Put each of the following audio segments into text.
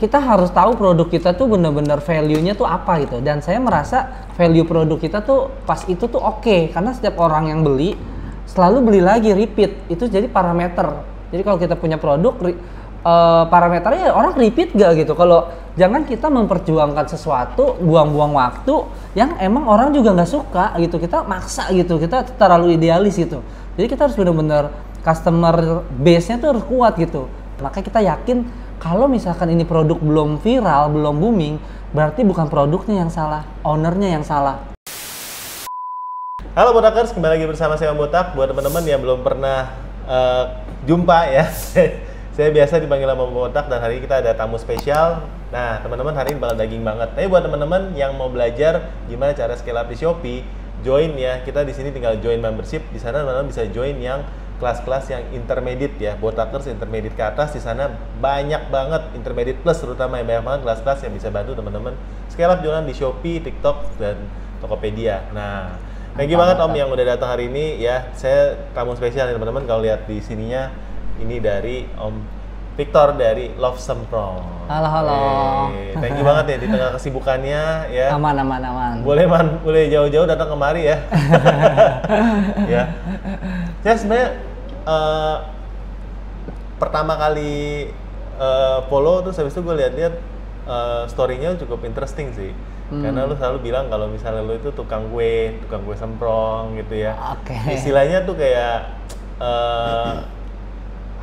kita harus tahu produk kita tuh bener-bener value-nya tuh apa gitu. Dan saya merasa value produk kita tuh pas itu tuh oke, karena setiap orang yang beli selalu beli lagi, repeat. Itu jadi parameter. Jadi kalau kita punya produk, parameternya orang repeat gak gitu. Kalau jangan kita memperjuangkan sesuatu, buang-buang waktu yang emang orang juga nggak suka gitu. Kita maksa gitu, kita terlalu idealis gitu. Jadi kita harus bener-bener customer base-nya tuh harus kuat gitu. Makanya kita yakin kalau misalkan ini produk belum viral, belum booming, berarti bukan produknya yang salah, ownernya yang salah. Halo Botakers, kembali lagi bersama saya Om Botak. Buat teman-teman yang belum pernah jumpa ya, saya biasa dipanggil Om Botak dan hari ini kita ada tamu spesial. Nah teman-teman, hari ini bakal daging banget. Tapi buat teman-teman yang mau belajar gimana cara scale up di Shopee, join ya. Kita di sini tinggal join membership. Di sana teman-teman bisa join yang kelas-kelas yang intermediate ya, Botakers intermediate ke atas. Di sana banyak banget intermediate plus, terutama yang banyak banget kelas-kelas yang bisa bantu teman-teman scale up jualan di Shopee, TikTok dan Tokopedia. Nah, thank you banget Om yang udah datang hari ini ya. Saya tamu spesial nih teman-teman. Kalau lihat di sininya, ini dari Om Victor dari Love Semprong. Halo. Thank you banget ya di tengah kesibukannya ya. Aman. Boleh jauh-jauh datang kemari ya. Ya. Saya sebenarnya pertama kali follow terus habis itu gue lihat-lihat story-nya cukup interesting sih. Karena lu selalu bilang kalau misalnya lu itu tukang kue semprong gitu ya. Oke. Istilahnya tuh kayak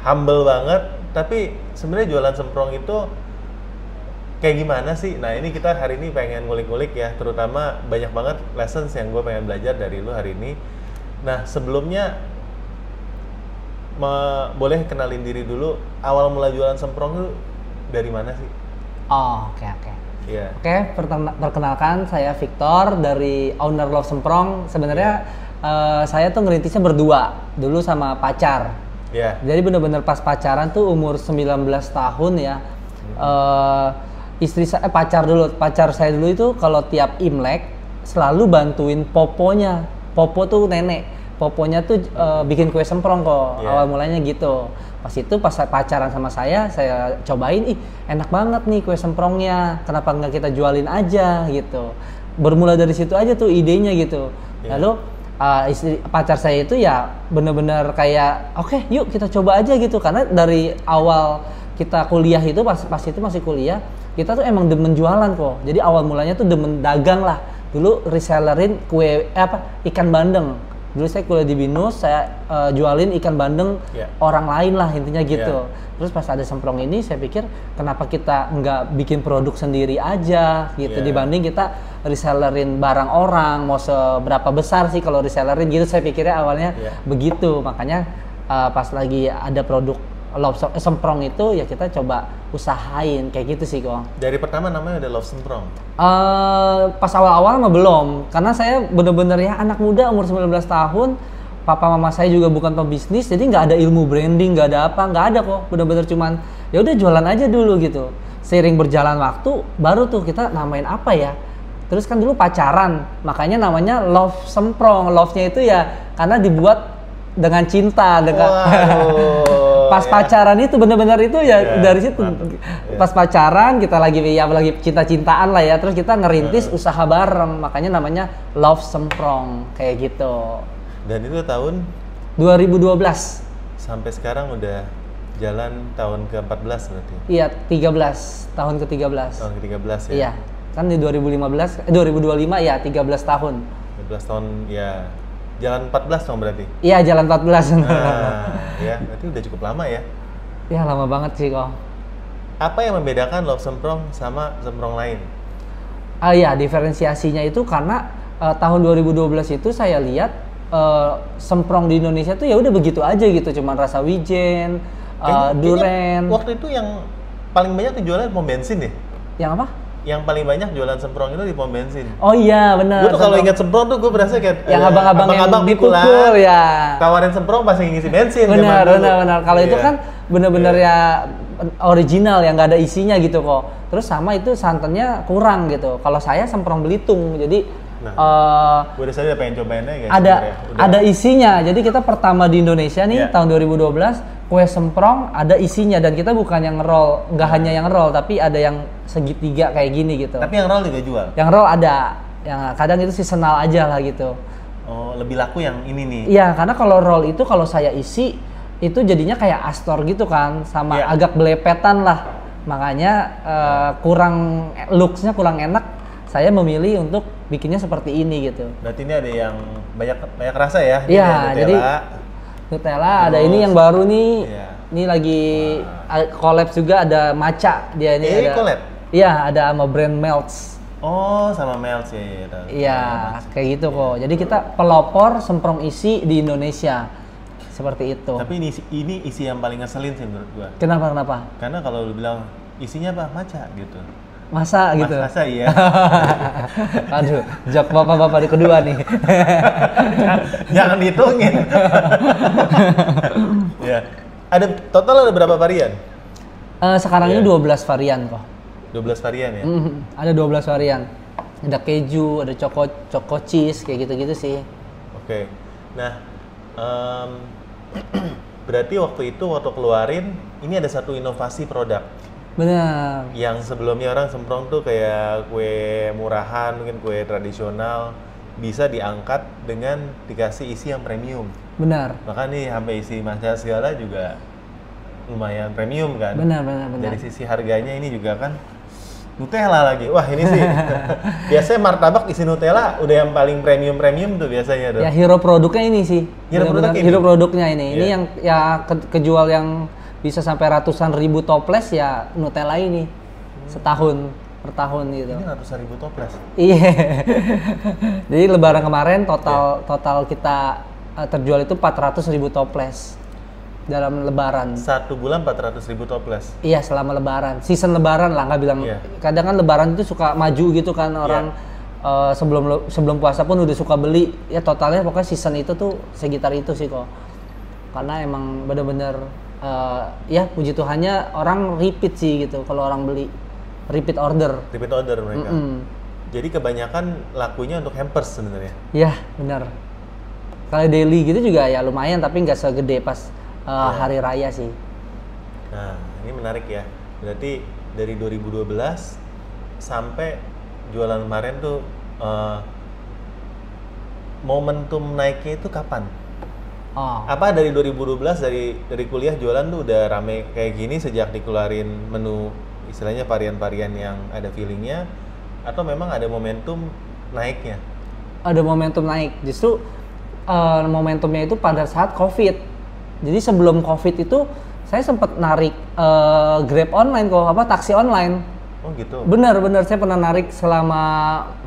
humble banget, tapi sebenarnya jualan semprong itu kayak gimana sih? Nah ini kita hari ini pengen ngulik-ngulik ya, terutama banyak banget lessons yang gue pengen belajar dari lu hari ini. Nah sebelumnya boleh kenalin diri dulu, awal mula jualan semprong itu dari mana sih? Oh, oke. Iya. Oke, perkenalkan saya Victor dari owner Love Semprong. Sebenarnya saya tuh ngerintisnya berdua dulu sama pacar. Iya. Jadi bener-bener pas pacaran tuh umur 19 tahun ya. Pacar saya dulu itu kalau tiap Imlek selalu bantuin poponya. Popo tuh nenek. Poponya tuh bikin kue semprong kok. Yeah. Awal mulanya gitu. Pas pacaran sama saya cobain, enak banget nih kue semprongnya. Kenapa nggak kita jualin aja gitu. Bermula dari situ aja tuh idenya gitu. Yeah. Lalu pacar saya itu ya bener-bener kayak oke, yuk kita coba aja gitu. Karena dari awal kita kuliah itu pas itu masih kuliah, kita tuh emang demen jualan kok. Jadi awal mulanya tuh demen dagang lah. Dulu resellerin ikan bandeng. Dulu saya kuliah di BINUS, saya jualin ikan bandeng orang lain lah intinya gitu. Terus pas ada semprong ini saya pikir kenapa kita nggak bikin produk sendiri aja gitu, dibanding kita resellerin barang orang, mau seberapa besar sih kalau resellerin gitu. Saya pikirnya awalnya begitu. Makanya pas lagi ada produk Love Semprong itu ya kita coba usahain kayak gitu sih kok. Dari pertama namanya udah Love Semprong? Pas awal-awal mah belum, karena saya bener-bener ya anak muda umur 19 tahun, papa mama saya juga bukan pebisnis, jadi nggak ada ilmu branding, nggak ada kok, bener-bener cuman ya udah jualan aja dulu gitu. Seiring berjalan waktu, baru tuh kita namain apa ya, terus kan dulu pacaran, makanya namanya Love Semprong. Love-nya itu ya karena dibuat dengan cinta, pas pacaran itu bener-bener itu dari situ. Pas pacaran kita lagi cinta-cintaan lah ya, terus kita ngerintis usaha bareng, makanya namanya Love Semprong kayak gitu. Dan itu tahun 2012 sampai sekarang udah jalan tahun ke-14 berarti? Iya, 13, tahun ke-13. Tahun ke-13 ya? Iya, kan di 2025 ya 13 tahun. 13 tahun ya. Jalan 14 dong berarti? Iya, jalan 14. Ya, berarti udah cukup lama ya? Ya, lama banget sih kok. Apa yang membedakan Love Semprong sama semprong lain? Ya, diferensiasinya itu karena tahun 2012 itu saya lihat semprong di Indonesia tuh ya udah begitu aja gitu, cuman rasa wijen, duren. Waktu itu yang paling banyak jualan pom bensin deh. Yang apa? Yang paling banyak jualan semprong itu di pom bensin. Oh iya benar. Gue tuh kalau ingat semprong tuh gue berasa kayak yang abang-abang yang dipukul ya. Tawarin semprong pas ngisi bensin. Benar. Kalau itu kan benar-benar ya original yang nggak ada isinya gitu kok. Terus sama itu santannya kurang gitu. Kalau saya semprong Belitung, jadi Nah, Eh, gue udah udah pengen cobain aja guys. ada sebenarnya. Udah. ada isinya. Jadi kita pertama di Indonesia nih Iya. tahun 2012 kue semprong ada isinya dan kita bukan yang roll, nggak hanya yang roll tapi ada yang segitiga kayak gini gitu. Tapi yang roll juga jual. Yang roll ada, yang kadang itu seasonal aja lah gitu. Oh, lebih laku yang ini nih. Iya, karena kalau roll itu kalau saya isi itu jadinya kayak Astor gitu kan, sama Iya. agak belepetan lah. Makanya kurang looks-nya kurang enak. Saya memilih untuk bikinnya seperti ini gitu. Berarti ini ada yang banyak rasa ya? Ini Iya, ada jadi Nutella ada ini yang baru nih. Iya. Ini lagi collab juga, ada matcha dia ini Ini ada. collab? Iya, ada sama brand Melts. Oh, sama Melts ya. Tahu. Iya, kayak gitu kok. Jadi kita pelopor semprong isi di Indonesia. Seperti itu. Tapi ini isi yang paling ngeselin sih menurut gua. Kenapa? Karena kalau lu bilang isinya apa? Matcha gitu. Masa gitu? Masa iya. Aduh, jok bapak-bapak di kedua nih. Jangan dihitungin. Ya. Total ada berapa varian? Sekarang ini Iya. 12 varian kok. 12 varian ya? Ada 12 varian. Ada keju, ada choco cheese, kayak gitu-gitu sih. Oke. Nah, berarti waktu keluarin, ini ada satu inovasi produk. Benar. Yang sebelumnya orang semprong tuh kayak kue murahan, mungkin kue tradisional, bisa diangkat dengan dikasih isi yang premium. Benar. Maka nih sampai isi matcha segala juga lumayan premium kan. Benar. Dari sisi harganya ini juga kan Nutella lagi. Wah, ini sih biasanya martabak isi Nutella udah yang paling premium tuh biasanya tuh. Ya hero produknya ini sih. Hero Benar-benar produk ini? hero produknya ini. Ini Iya. yang ya kejual yang bisa sampai ratusan ribu toples ya Nutella ini. Setahun per tahun gitu. Ini ratusan ribu toples. Iya. Jadi lebaran kemarin total kita terjual itu 400.000 toples dalam lebaran. Satu bulan 400.000 toples. Iya, selama lebaran. Season lebaran lah, nggak bilang. Iya. Kadang kan lebaran itu suka maju gitu kan orang sebelum puasa pun udah suka beli. Ya totalnya pokoknya season itu tuh sekitar itu sih kok. Karena emang bener-bener ya puji Tuhannya orang repeat sih gitu kalau orang beli. Repeat order. Repeat order mereka. Jadi kebanyakan lakunya untuk hampers sebenarnya. Iya, benar. Kalau daily gitu juga ya lumayan tapi nggak segede pas hari raya sih. Nah, ini menarik ya. Berarti dari 2012 sampai jualan kemarin tuh momentum naiknya itu kapan? Oh. Apa dari 2012 dari kuliah jualan tuh udah rame kayak gini sejak dikeluarin menu istilahnya varian-varian yang ada feelingnya atau memang ada momentum naiknya? Ada momentum naik. Justru momentumnya itu pada saat COVID. Jadi sebelum COVID itu saya sempat narik Grab online kok, taksi online. Oh gitu. Benar, saya pernah narik selama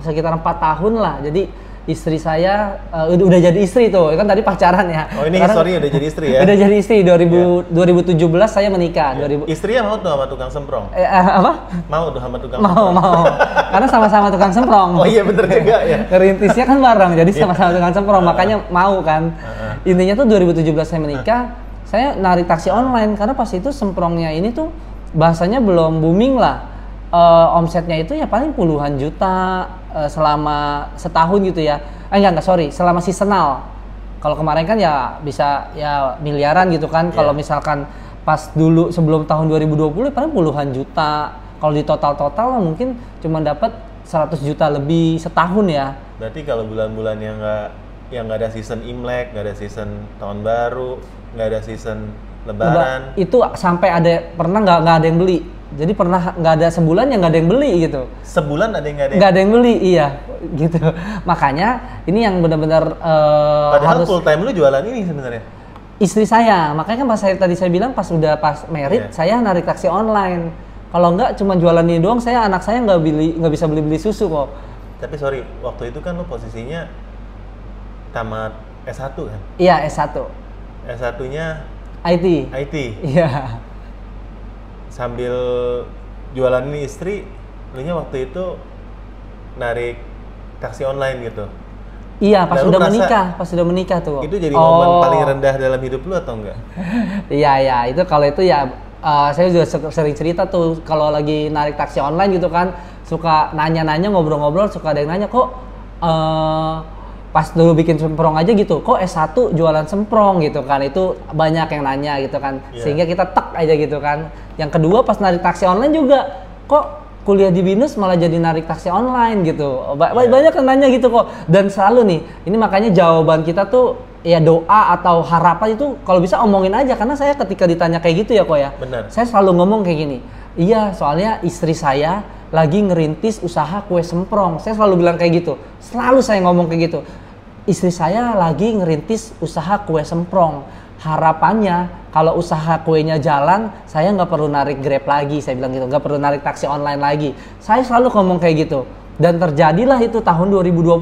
sekitar 4 tahun lah. Jadi istri saya udah jadi istri tuh, kan tadi pacaran ya. Oh ini Sekarang sorry udah jadi istri ya? Udah jadi istri, 2017 saya menikah. 2000 Istrinya mau tuh sama tukang semprong? apa? Mau tuh sama tukang Mau. Karena sama-sama tukang semprong. Oh iya bener juga ya. Rintisnya kan bareng, jadi sama-sama tukang semprong, makanya mau kan. Intinya tuh 2017 saya menikah, saya narik taksi online karena pas itu semprongnya ini tuh bahasanya belum booming lah. Omsetnya itu ya paling puluhan juta selama setahun gitu ya. Sorry, selama seasonal. Kalau kemarin kan ya bisa ya miliaran gitu kan. Kalau misalkan pas dulu sebelum tahun 2020 paling puluhan juta. Kalau di total mungkin cuma dapat 100 juta lebih setahun ya. Berarti kalau bulan-bulan yang nggak ada season Imlek, nggak ada season Tahun Baru, nggak ada season Lebaran, itu sampai pernah nggak ada yang beli. Jadi pernah nggak ada sebulan yang nggak ada yang beli gitu. sebulan ada yang Nggak ada yang beli, iya gitu. Makanya ini yang benar-benar Padahal harus full time lu jualan ini sebenarnya. istri saya. Makanya kan tadi saya bilang pas merit saya narik taksi online. Kalau nggak cuma jualan ini doang, anak saya nggak bisa beli susu kok. Tapi sorry, waktu itu kan lu posisinya tamat S1 kan? Iya, S1. S1-nya IT. IT. Iya. Sambil jualan ini istri, lu nya waktu itu narik taksi online gitu. Iya, pas Nah, lu udah merasa menikah tuh. Itu jadi momen paling rendah dalam hidup lu atau enggak? Iya, itu kalau itu ya saya juga sering cerita tuh kalau lagi narik taksi online gitu kan, suka nanya-nanya, ngobrol-ngobrol, suka ada yang nanya kok pas dulu bikin semprong aja gitu, kok S1 jualan semprong gitu kan, itu banyak yang nanya gitu kan, sehingga kita tek aja gitu kan. Yang kedua pas narik taksi online juga, kok kuliah di BINUS malah jadi narik taksi online gitu, banyak yang nanya gitu kok. Dan selalu nih, ini makanya jawaban kita tuh ya doa atau harapan itu kalau bisa omongin aja, karena saya ketika ditanya kayak gitu ya kok ya, benar. Saya selalu ngomong kayak gini, iya soalnya istri saya lagi ngerintis usaha kue semprong. Saya selalu bilang kayak gitu, selalu saya ngomong kayak gitu. Istri saya lagi ngerintis usaha kue semprong. Harapannya kalau usaha kuenya jalan, saya nggak perlu narik Grab lagi. Saya bilang gitu, nggak perlu narik taksi online lagi. Saya selalu ngomong kayak gitu. Dan terjadilah itu tahun 2020.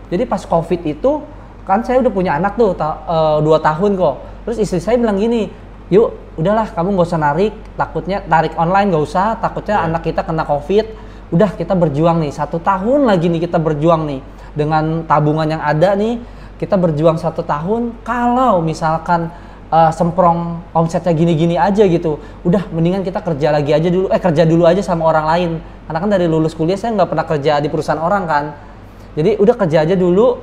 Jadi pas COVID itu, kan saya udah punya anak tuh 2 tahun kok. Terus istri saya bilang gini, yuk udahlah kamu nggak usah narik, takutnya tarik online nggak usah, takutnya anak kita kena COVID. Udah kita berjuang nih, 1 tahun lagi nih kita berjuang nih. Dengan tabungan yang ada nih, kita berjuang 1 tahun. Kalau misalkan semprong omsetnya gini-gini aja gitu, udah mendingan kita kerja lagi aja dulu, kerja dulu aja sama orang lain. Karena kan dari lulus kuliah saya nggak pernah kerja di perusahaan orang kan. Jadi udah kerja aja dulu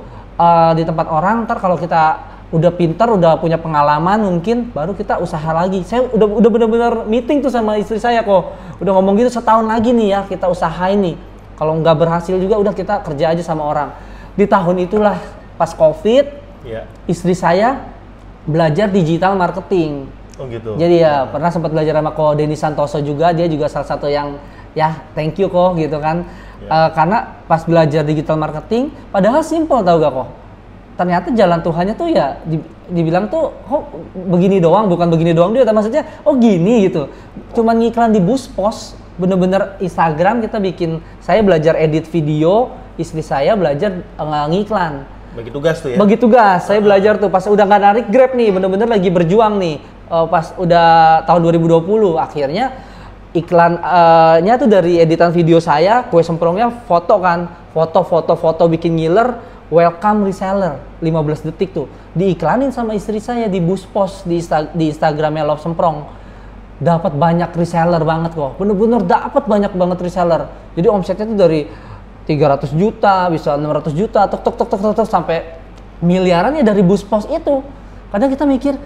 di tempat orang, ntar kalau kita udah pintar, udah punya pengalaman mungkin, baru kita usaha lagi. Saya udah benar-benar meeting tuh sama istri saya kok. Udah ngomong gitu, setahun lagi nih ya kita usahain nih. Kalau nggak berhasil juga udah kita kerja aja sama orang. Di tahun itulah pas COVID, istri saya belajar digital marketing. Oh gitu. Jadi ya pernah sempat belajar sama Ko Denny Santoso juga, dia juga salah satu yang ya thank you kok gitu kan. Karena pas belajar digital marketing, padahal simple tau gak kok. Ternyata jalan Tuhannya tuh ya dibilang tuh kok begini doang, bukan begini doang dia, maksudnya oh gini gitu. Cuman ngiklan di Buspos, bener-bener Instagram kita bikin, saya belajar edit video, istri saya belajar ngiklan. Bagi tugas tuh ya? Bagi tugas, saya belajar tuh pas udah nggak narik Grab nih, bener-bener lagi berjuang nih. Pas udah tahun 2020, akhirnya iklannya tuh dari editan video saya, kue semprongnya foto kan, foto bikin ngiler, welcome reseller, 15 detik tuh. Diiklanin sama istri saya di Buspos, di Instagramnya Love Semprong. Dapat banyak reseller banget kok, bener-bener dapat banyak banget reseller. Jadi omsetnya tuh dari 300 juta, bisa 600 juta, tok sampai miliaran ya dari Buspos itu. Kadang kita mikir,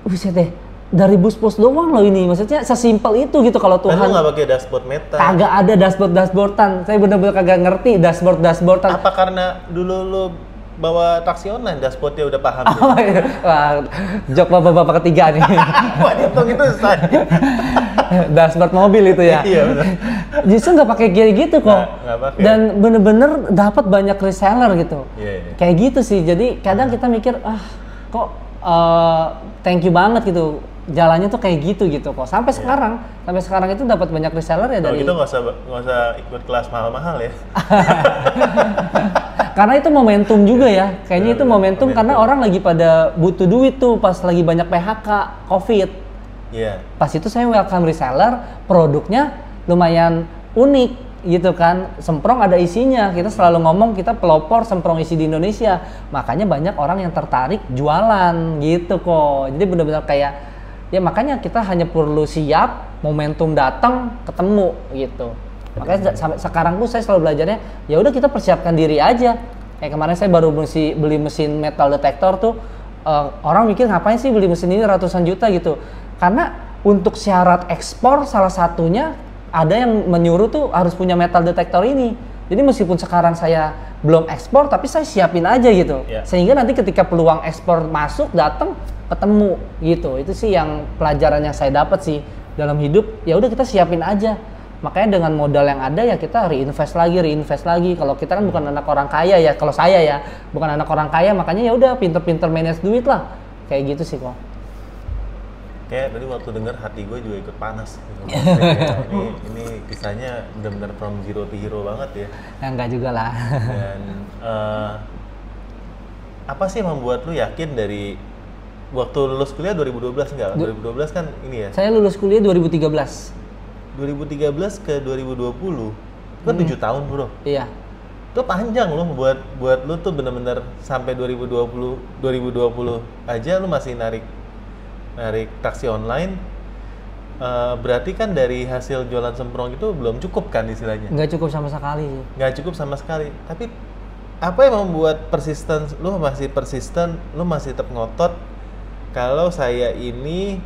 buset deh, dari Buspos doang loh ini, maksudnya sesimpel itu gitu. Kalau Tuhan nggak pakai dashboard Meta, kagak ada dashboardan, saya bener-bener kagak ngerti dashboardan. Apa karena dulu lu bawa taksi online, dashboardnya udah paham? Oh, iya. Wah, jok bapak-bapak ketiga nih. Wah, dihitung itu susah. Dashboard mobil itu ya. Iya benar. Justru nggak pakai kayak gitu kok. Nggak pakai. Dan bener-bener dapat banyak reseller gitu. Iya. Kayak gitu sih. Jadi kadang kita mikir, kok thank you banget gitu. Jalannya tuh kayak gitu kok. Sampai sekarang itu dapat banyak reseller ya dari. Kalau gitu nggak usah ikut kelas mahal-mahal ya. Karena itu momentum juga ya. Kayaknya itu momentum karena orang lagi pada butuh duit tuh pas lagi banyak PHK, COVID. Iya. Pas itu saya welcome reseller, produknya lumayan unik gitu kan. Semprong ada isinya. Kita selalu ngomong kita pelopor semprong isi di Indonesia. Makanya banyak orang yang tertarik jualan gitu kok. Jadi benar-benar kayak ya makanya kita hanya perlu siap, momentum datang, ketemu gitu. Makanya sampai sekarang tuh saya selalu belajarnya ya udah kita persiapkan diri aja. Kayak kemarin saya baru beli mesin metal detector tuh, orang mikir ngapain sih beli mesin ini ratusan juta gitu. Karena untuk syarat ekspor salah satunya ada yang menyuruh tuh harus punya metal detector ini. Jadi meskipun sekarang saya belum ekspor tapi saya siapin aja gitu. Sehingga nanti ketika peluang ekspor masuk datang ketemu gitu. Itu sih yang pelajaran yang saya dapat sih dalam hidup. Ya udah kita siapin aja. Makanya dengan modal yang ada ya kita reinvest lagi. Kalau kita kan bukan anak orang kaya ya, kalau saya ya bukan anak orang kaya, makanya ya udah pinter-pinter manage duit lah. Kayak gitu sih kok. Kayak tadi waktu denger hati gue juga ikut panas. ini kisahnya benar-benar from zero to hero banget ya. Ya enggak juga lah. Dan apa sih yang membuat lu yakin dari waktu lulus kuliah 2012 enggak? 2012 kan ini ya? Saya lulus kuliah 2013. 2013 ke 2020 kan 7 tahun bro. Iya. Itu panjang loh buat lu tuh bener-bener sampai 2020 aja lu masih narik taksi online. Berarti kan dari hasil jualan semprong itu belum cukup kan istilahnya? Nggak cukup sama sekali. Nggak cukup sama sekali. Tapi Apa yang membuat lu masih persisten, lu masih tetap ngotot kalau saya ini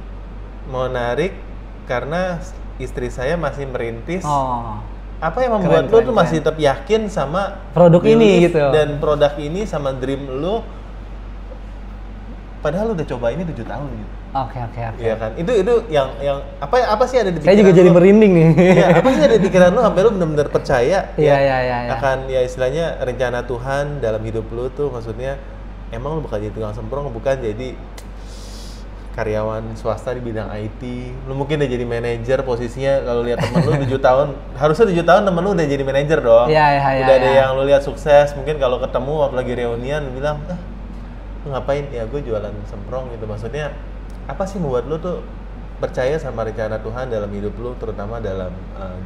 mau narik karena istri saya masih merintis. Oh. Apa yang membuat lu tuh masih tetap yakin sama produk ini gitu. Dan produk ini sama dream lu, padahal lu udah coba ini 7 tahun gitu. Oke. Iya kan? Itu yang apa sih ada di pikiran saya juga jadi merinding nih. Iya, apa sih ada di pikiran lu sampai lu benar-benar percaya Iya. akan ya istilahnya rencana Tuhan dalam hidup lu tuh, maksudnya emang lu bakal jadi tukang semprong, bukan jadi karyawan swasta di bidang IT. Lu mungkin udah jadi manajer posisinya, kalau lihat temen lu 7 tahun, harusnya 7 tahun temen lu udah jadi manajer dong. Iya. Udah ada yang lu lihat sukses, mungkin kalau ketemu apalagi reunian lu bilang, lu ngapain? Ya gue jualan semprong gitu. Maksudnya apa sih membuat lu tuh percaya sama rencana Tuhan dalam hidup lu, terutama dalam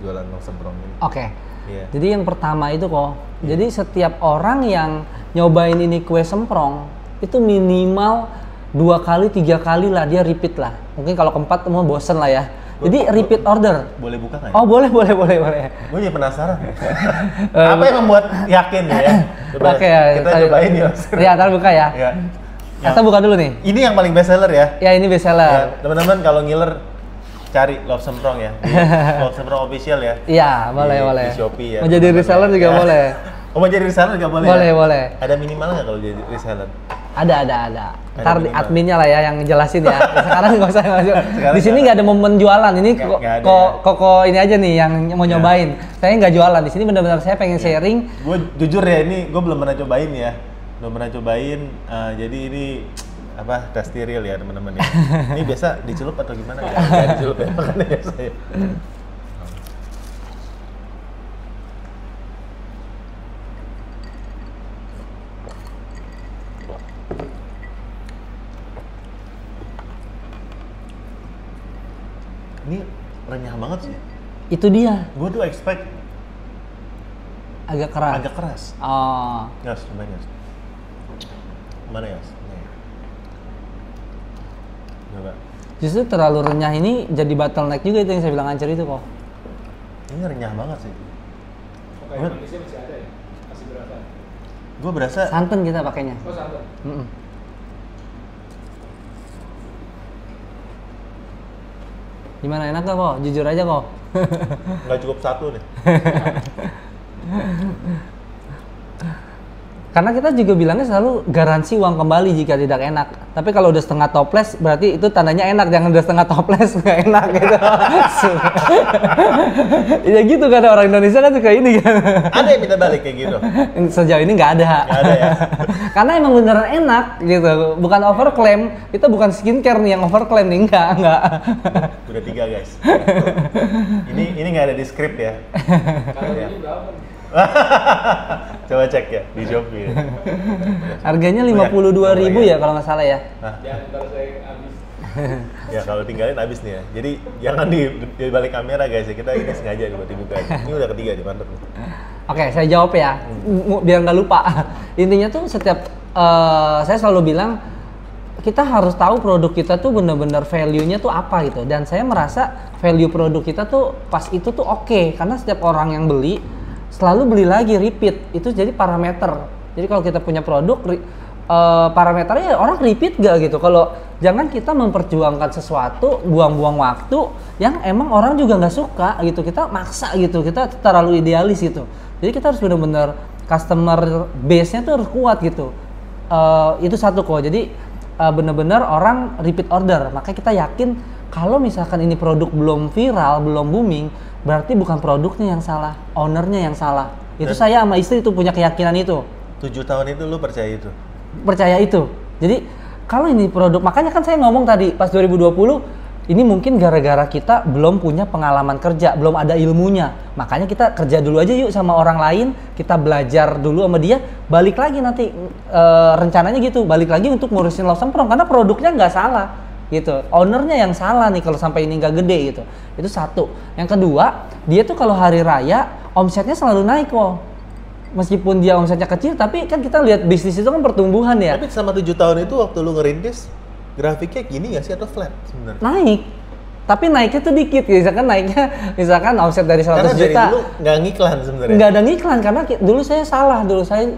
jualan semprong ini? Oke. Iya. Jadi yang pertama itu kok, jadi setiap orang yang nyobain ini kue semprong itu minimal 2 kali 3 kali lah dia repeat lah. Mungkin kalau keempat mau bosen lah ya. Jadi repeat order. Boleh buka nggak ya? Oh boleh. Gue jadi penasaran. Apa yang membuat yakin ya? Coba Oke, ya, kita cobain ya. Ya, ntar buka ya. Ya. Kita buka dulu nih. Ini yang paling best seller ya? Ya ini best seller. Ya, teman-teman kalau ngiler cari Love Semprong ya. Di Love Semprong official ya. Iya, boleh. Di Shopee ya. Mau jadi reseller juga ya. boleh. Oh, mau jadi reseller juga boleh. Boleh. Ada minimal nggak kalau jadi reseller? Ada. Ntar di adminnya lah ya yang jelasin ya. Sekarang nggak usah masuk. Di sini nggak ada momen jualan. Ini koko ini aja nih yang mau nyobain. Saya nggak jualan. Di sini benar-benar saya pengen sharing. Gue jujur ya, ini gue belum pernah cobain ya. Jadi ini apa, tes steril ya teman-teman ya. Ini biasa dicelup atau gimana? Nggak dicelup ya, makanya ya saya. Ini renyah banget sih. Itu dia. Gue tuh expect agak keras. Oh. Yas, cobain Yas. Mana Yas? Nih. Coba. Justru terlalu renyah ini jadi bottleneck juga, itu yang saya bilang hancur itu kok. Ini renyah banget sih. Kayak manisnya masih ada ya? Masih berasa? Gue berasa Santan kita pakainya. Oh santan? Gimana, enak gak kok? Jujur aja kok. nggak cukup satu nih. Karena kita juga bilangnya selalu garansi uang kembali jika tidak enak. Tapi kalau udah setengah toples berarti itu tandanya enak, jangan udah setengah toples nggak enak gitu. Ya gitu kan, orang Indonesia kan suka ini kan. Ada yang minta balik kayak gitu? Sejauh ini nggak ada. Nggak ada ya? Karena emang beneran enak gitu, bukan overclaim. Kita bukan skincare nih yang overclaim nih, enggak. Udah 3 guys. Ini nggak ada di script ya? Kalau ini berapa? Coba cek ya di Shopee. Harganya 52.000 ya kalau nggak salah ya. Jangan ntar saya habis. Ya kalau tinggalin habis nih ya. Jadi jangan di balik kamera guys ya. Kita ini sengaja dibuka. Ini udah ketiga nih, mantep nih. Oke, saya jawab ya, biar nggak lupa. Intinya tuh setiap saya selalu bilang kita harus tahu produk kita tuh bener-bener value-nya tuh apa gitu. Dan saya merasa value produk kita tuh pas itu tuh oke, karena setiap orang yang beli selalu beli lagi, repeat. Itu jadi parameter. Jadi kalau kita punya produk, parameternya orang repeat gak gitu. Kalau jangan kita memperjuangkan sesuatu, buang-buang waktu yang emang orang juga nggak suka gitu. Kita maksa gitu, kita terlalu idealis gitu. Jadi kita harus benar-benar customer base-nya tuh harus kuat gitu. Itu satu kok. Jadi benar-benar orang repeat order. Makanya kita yakin kalau misalkan ini produk belum viral, belum booming, berarti bukan produknya yang salah, ownernya yang salah. Itu saya sama istri itu punya keyakinan itu. 7 tahun itu lu percaya itu? Percaya itu. Jadi kalau ini produk, makanya kan saya ngomong tadi pas 2020, ini mungkin gara-gara kita belum punya pengalaman kerja, belum ada ilmunya. Makanya kita kerja dulu aja yuk sama orang lain, kita belajar dulu sama dia, balik lagi nanti rencananya gitu, balik lagi untuk ngurusin Love Semprong karena produknya nggak salah. Gitu, ownernya yang salah nih kalau sampai ini nggak gede gitu. Itu satu. Yang kedua, dia tuh kalau hari raya omsetnya selalu naik kok. Meskipun dia omsetnya kecil, tapi kan kita lihat bisnis itu kan pertumbuhan ya. Tapi selama 7 tahun itu waktu lu ngerintis, grafiknya gini nggak sih atau flat sebenarnya? Naik. tapi naiknya tuh dikit, misalkan omset dari 100 Karena dari juta. dulu nggak ngiklan sebenarnya. Nggak ada ngiklan karena dulu saya salah,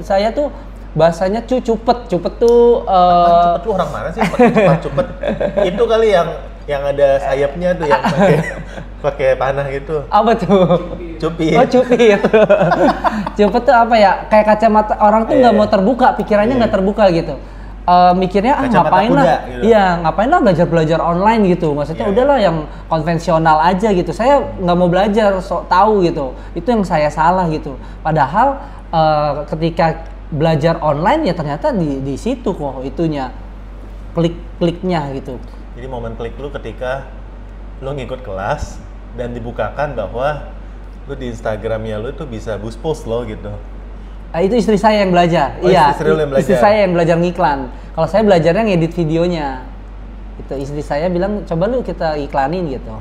saya tuh bahasanya cupet tuh Cepet tuh orang mana sih? Cepet. Itu kali yang ada sayapnya tuh yang pakai panah gitu. apa tuh? Cupi. Oh cupi itu. Cepet tuh apa ya? Kayak kacamata orang tuh nggak mau terbuka, pikirannya nggak terbuka gitu. Mikirnya Kacamata ngapain kuda, lah, gitu. iya ngapain lah belajar online gitu. Maksudnya Iya, udahlah yang konvensional aja gitu. Saya nggak mau belajar, sok tahu gitu. Itu yang saya salah gitu. Padahal ketika belajar online ya ternyata di situ kok itunya kliknya gitu. Jadi momen klik lu ketika lu ngikut kelas dan dibukakan bahwa lu di Instagramnya lu tuh bisa boost post lo gitu. Itu istri saya yang belajar. Oh, Iya, istri lu yang belajar. istri saya yang belajar ngiklan. Kalau saya belajarnya ngedit videonya. Itu istri saya bilang coba lu kita iklanin gitu.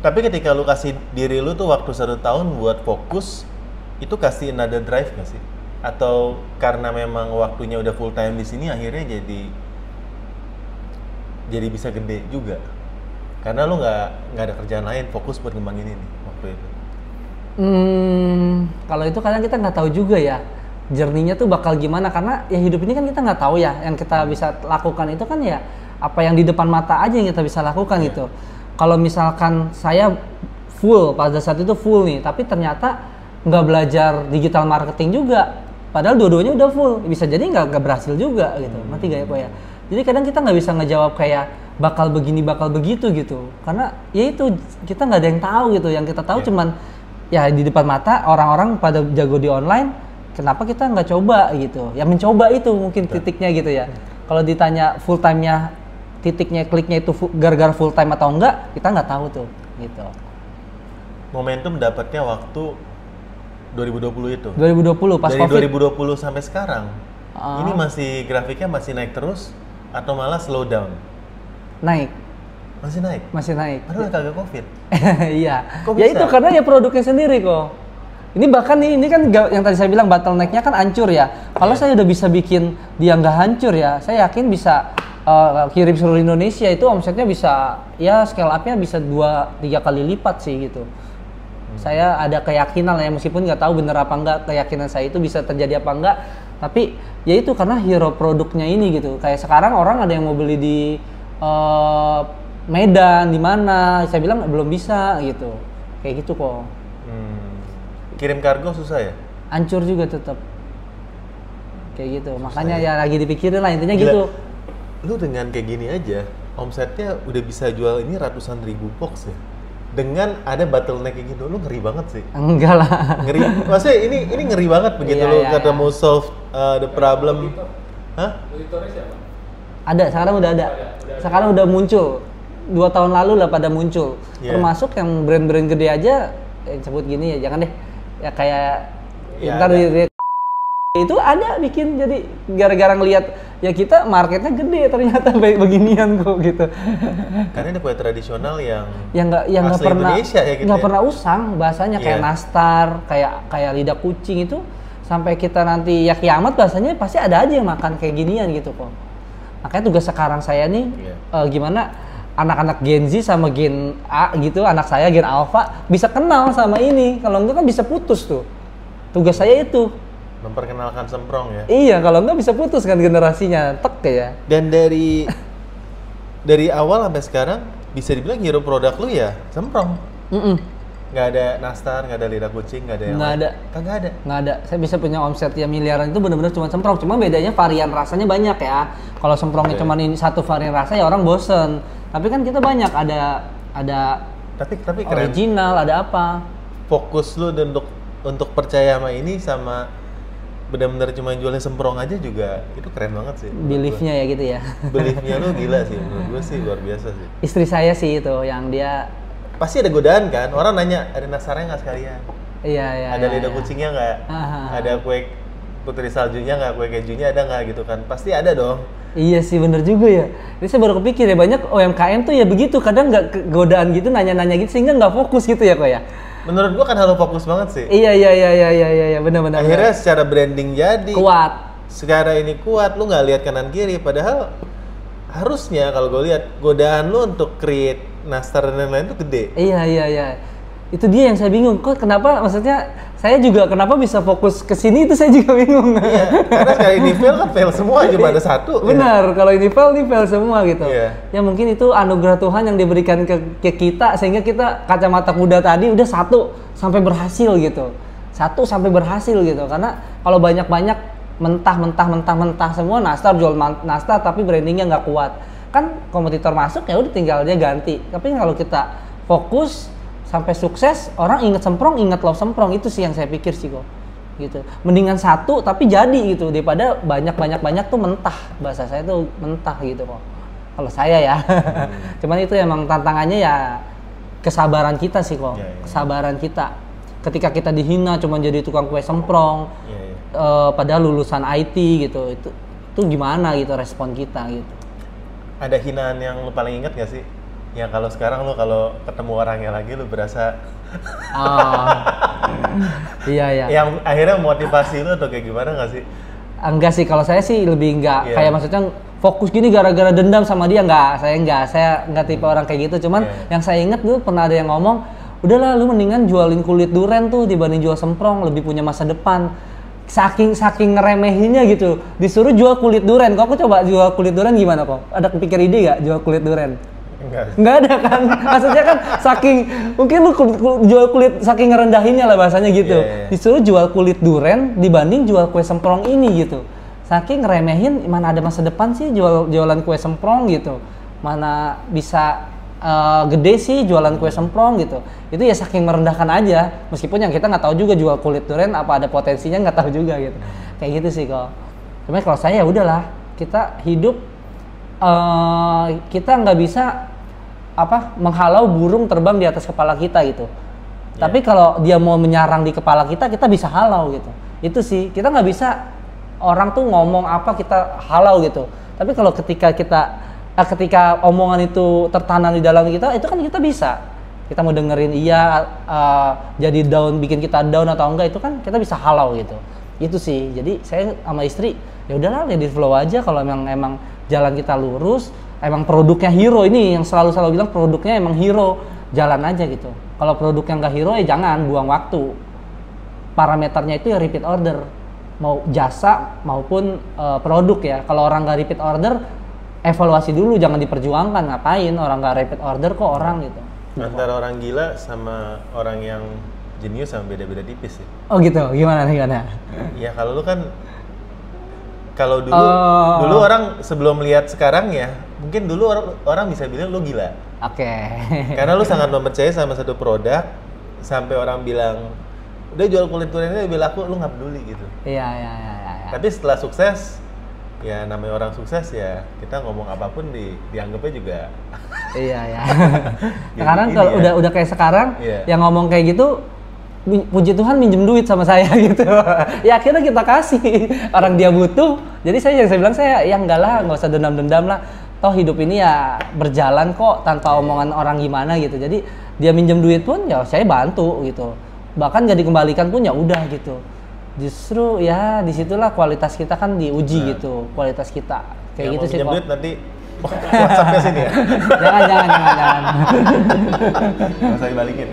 Tapi ketika lu kasih diri lu tuh waktu 1 tahun buat fokus, itu kasih another drive nggak sih? Atau karena memang waktunya udah full time di sini akhirnya jadi bisa gede juga? Karena lu nggak ada kerjaan lain, fokus buat ngembangin ini waktu itu. Kalau itu kadang kita nggak tahu juga ya. Journey-nya tuh bakal gimana karena ya hidup ini kan kita nggak tahu ya. Yang kita bisa lakukan itu kan ya apa yang di depan mata aja yang kita bisa lakukan gitu. Kalau misalkan saya full pada saat itu full nih, tapi ternyata nggak belajar digital marketing juga. Padahal dua-duanya udah full, bisa jadi nggak berhasil juga gitu. Ngerti gak ya kok ya? Jadi kadang kita nggak bisa ngejawab kayak bakal begini bakal begitu gitu. Karena ya itu kita nggak ada yang tahu gitu. Yang kita tahu cuman ya di depan mata orang-orang pada jago di online. Kenapa kita nggak coba gitu? Ya mencoba itu mungkin titiknya gitu ya. Kalau ditanya full time-nya, titiknya kliknya itu gara-gara full time atau enggak, kita nggak tahu tuh gitu. Momentum dapatnya waktu 2020 itu. 2020 pas Dari COVID. 2020 sampai sekarang, ini masih grafiknya masih naik terus atau malah slow down? Naik, Masih naik. masih naik. Padahal kagak COVID. Iya. Kok Ya bisa? itu karena ya produknya sendiri kok. Ini bahkan ini kan yang tadi saya bilang bottleneck-nya kan hancur ya. Kalau saya udah bisa bikin dia nggak hancur ya, saya yakin bisa kirim seluruh Indonesia itu omsetnya bisa ya scale up-nya bisa 2-3 kali lipat sih gitu. Saya ada keyakinan lah ya meskipun nggak tahu bener apa enggak keyakinan saya itu bisa terjadi apa enggak. Tapi ya itu karena hero produknya ini gitu. Kayak sekarang orang ada yang mau beli di Medan di mana, saya bilang belum bisa gitu. Kayak gitu kok. Kirim kargo susah ya? Hancur juga tetap. Kayak gitu. Makanya ya lagi dipikirin lah intinya Gila. gitu. Lu dengan kayak gini aja, omsetnya udah bisa jual ini ratusan ribu box ya? Dengan ada bottleneck kayak gitu, lu ngeri banget sih. Enggak lah. Ngeri, maksudnya ini ngeri banget begitu Iya, lu iya, ketemu solve the problem. Hah? Auditornya siapa? Ada, sekarang udah ada. Sekarang udah muncul. 2 tahun lalu lah pada muncul. Iya. Termasuk yang brand-brand gede aja sebut gini ya, jangan deh. Ya kayak Ya, ntar ada. itu ada bikin jadi gara-gara ngelihat ya kita marketnya gede ternyata beginian kok gitu. Karena ini kue tradisional yang yang nggak asli pernah Indonesia ya gitu nggak ya? pernah usang bahasanya kayak Iya. nastar kayak lidah kucing itu sampai kita nanti ya kiamat bahasanya pasti ada aja yang makan kayak ginian gitu kok. Makanya tugas sekarang saya nih gimana anak-anak Gen Z sama Gen A gitu, anak saya Gen Alpha bisa kenal sama ini. Kalau enggak kan bisa putus tuh. Tugas saya itu. memperkenalkan semprong ya. Iya, kalau enggak bisa putus kan generasinya. Tek ya. Dan dari awal sampai sekarang bisa dibilang hero produk lu ya semprong. Nggak ada nastar, nggak ada lidah kucing, nggak ada yang Nggak lain. ada. Kagak ada. Nggak ada. Saya bisa punya omset ya miliaran itu benar-benar cuma semprong. Cuma bedanya varian rasanya banyak ya. Kalau semprongnya Oke. cuma ini satu varian rasa ya orang bosen. Tapi kan kita banyak ada Tapi keren. original, ada apa? Fokus lu dan untuk percaya sama ini sama benar-benar cuma jualnya semprong aja juga itu keren banget sih. Beliefnya ya gitu ya. Beliefnya lu gila sih, menurut gue sih luar biasa sih. Istri saya sih itu yang dia Pasti ada godaan kan, orang nanya ada nastarnya nggak sekalian, iya ada lidah kucingnya nggak, ada kue putri saljunya nggak, kue kejunya ada nggak gitu kan, pasti ada dong. Iya sih bener juga ya. Ini saya baru kepikir ya banyak UMKM tuh ya begitu kadang nggak godaan gitu nanya-nanya gitu sehingga nggak fokus gitu ya kok ya. Menurut gua kan harus fokus banget sih. Iya benar-benar. Akhirnya secara branding jadi kuat. sekarang ini kuat, lu nggak lihat kanan kiri, padahal harusnya kalau gue lihat godaan lu untuk create Nastar dan lain-lain tuh gede. Iya. Itu dia yang saya bingung. Kok kenapa, maksudnya saya juga kenapa bisa fokus ke sini itu saya juga bingung. Iya, karena sekali ini fail kan fail semua, cuma ada satu. Benar, kalau ini fail semua gitu. Iya. Ya mungkin itu anugerah Tuhan yang diberikan ke kita sehingga kita kacamata kuda tadi udah 1 sampai berhasil gitu. 1 sampai berhasil gitu. Karena kalau banyak-banyak mentah semua nastar jual nastar tapi brandingnya nggak kuat. Kan kompetitor masuk ya udah tinggal dia ganti. Tapi kalau kita fokus sampai sukses, orang inget semprong, inget lo semprong, itu sih yang saya pikir sih kok. Gitu. Mendingan 1 tapi jadi gitu daripada banyak tuh mentah. Bahasa saya tuh mentah gitu kok. Kalau saya ya. Cuman itu emang tantangannya ya kesabaran kita sih kok. Ya. Kesabaran kita. Ketika kita dihina cuma jadi tukang kue semprong. Padahal lulusan IT gitu. Itu gimana gitu respon kita gitu. Ada hinaan yang lu paling inget gak sih? Yang kalau sekarang lu kalau ketemu orangnya lagi lu berasa Iya. Yang akhirnya motivasi lu atau kayak gimana gak sih? Enggak sih, kalau saya sih lebih enggak kayak maksudnya fokus gini gara-gara dendam sama dia, saya enggak tipe orang kayak gitu. Cuman yang saya ingat dulu pernah ada yang ngomong, udahlah lu mendingan jualin kulit duren tuh dibanding jual semprong, lebih punya masa depan. Saking ngeremehinnya gitu, disuruh jual kulit duren. Kok aku coba jual kulit duren gimana kok? Ada kepikir ide gak jual kulit duren? Enggak ada kan? Maksudnya kan mungkin lu jual kulit saking ngerendahinnya lah bahasanya gitu. Disuruh jual kulit duren dibanding jual kue semprong ini gitu. Saking ngeremehin, mana ada masa depan sih jualan kue semprong gitu. Mana bisa gede sih jualan kue semprong gitu. Itu ya saking merendahkan aja. Meskipun yang kita nggak tahu juga jual kulit duren apa ada potensinya, nggak tahu juga gitu. Kayak gitu sih kok. Cuma kalau saya ya udahlah, kita hidup kita nggak bisa menghalau burung terbang di atas kepala kita gitu. Tapi kalau dia mau menyarang di kepala kita bisa halau gitu. Itu sih, kita nggak bisa orang tuh ngomong apa kita halau gitu. Tapi kalau ketika omongan itu tertanam di dalam kita, itu kan kita bisa. Kita mau dengerin jadi down, bikin kita down atau enggak, itu kan kita bisa halau gitu. Itu sih. Jadi saya sama istri ya udahlah, let it flow aja. Kalau emang jalan kita lurus, emang produknya hero, ini yang selalu bilang produknya emang hero, jalan aja gitu. Kalau produknya nggak hero ya jangan buang waktu. Parameternya itu ya repeat order, mau jasa maupun produk ya. Kalau orang nggak repeat order, evaluasi dulu, jangan diperjuangkan. Ngapain orang nggak repeat order kok orang gitu. Antara orang gila sama orang yang jenius sama beda-beda tipis sih. Oh gitu, gimana? Ya kalau lu kan dulu orang sebelum lihat sekarang ya, mungkin dulu orang bisa bilang lu gila. Oke. Karena lu sangat mempercayai sama satu produk sampai orang bilang udah jual kulit durennya lebih laku, lu nggak peduli gitu. Iya. Tapi setelah sukses, ya namanya orang sukses ya kita ngomong apapun dianggapnya juga. Iya. Sekarang kalau udah kayak sekarang, yang ngomong kayak gitu, puji Tuhan minjem duit sama saya gitu. Ya akhirnya kita kasih, orang dia butuh. Jadi saya bilang ya enggak lah, nggak usah dendam-dendam lah. Toh hidup ini ya berjalan kok tanpa omongan orang gimana gitu. Jadi dia minjem duit pun ya saya bantu gitu. Bahkan gak dikembalikan pun ya udah gitu. Justru ya disitulah kualitas kita kan diuji gitu, kualitas kita. Kayak yang gitu sih kok. Minjem duit nanti WhatsApp-nya sini ya. Jangan. Nggak usah dibalikin.